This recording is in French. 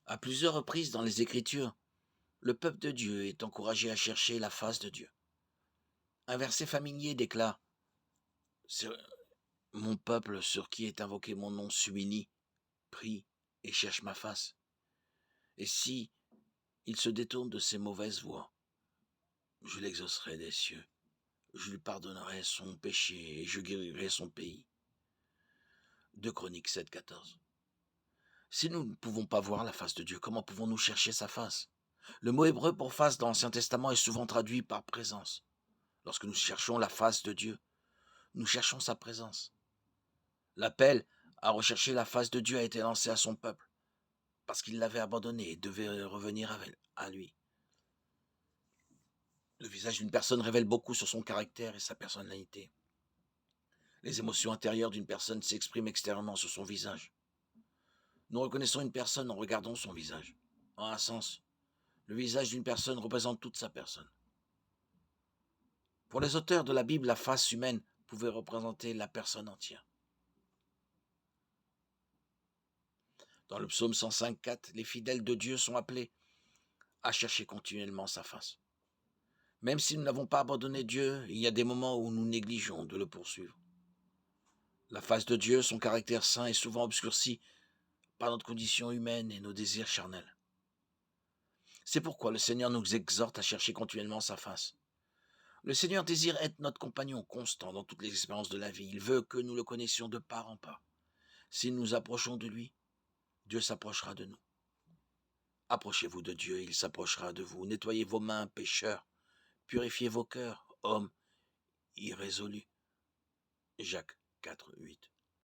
À plusieurs reprises dans les Écritures, le peuple de Dieu est encouragé à chercher la face de Dieu. Un verset familier déclare: «Sur mon peuple sur qui est invoqué mon nom s'humilie, prie et cherche ma face. Et si il se détourne de ses mauvaises voies, je l'exaucerai des cieux, je lui pardonnerai son péché et je guérirai son pays.» 2 Chroniques 7,14. Si nous ne pouvons pas voir la face de Dieu, comment pouvons-nous chercher sa face? Le mot hébreu pour face dans l'Ancien Testament est souvent traduit par présence. Lorsque nous cherchons la face de Dieu, nous cherchons sa présence. L'appel à rechercher la face de Dieu a été lancé à son peuple, parce qu'il l'avait abandonné et devait revenir à lui. Le visage d'une personne révèle beaucoup sur son caractère et sa personnalité. Les émotions intérieures d'une personne s'expriment extérieurement sur son visage. Nous reconnaissons une personne en regardant son visage. En un sens, le visage d'une personne représente toute sa personne. Pour les auteurs de la Bible, la face humaine pouvait représenter la personne entière. Dans le psaume 105,4, les fidèles de Dieu sont appelés à chercher continuellement sa face. Même si nous n'avons pas abandonné Dieu, il y a des moments où nous négligeons de le poursuivre. La face de Dieu, son caractère saint, est souvent obscurci par notre condition humaine et nos désirs charnels. C'est pourquoi le Seigneur nous exhorte à chercher continuellement sa face. Le Seigneur désire être notre compagnon constant dans toutes les expériences de la vie. Il veut que nous le connaissions de part en part. Si nous nous approchons de lui, Dieu s'approchera de nous. Approchez-vous de Dieu, il s'approchera de vous. Nettoyez vos mains, pécheurs. Purifiez vos cœurs, hommes irrésolus. Jacques 4, 8.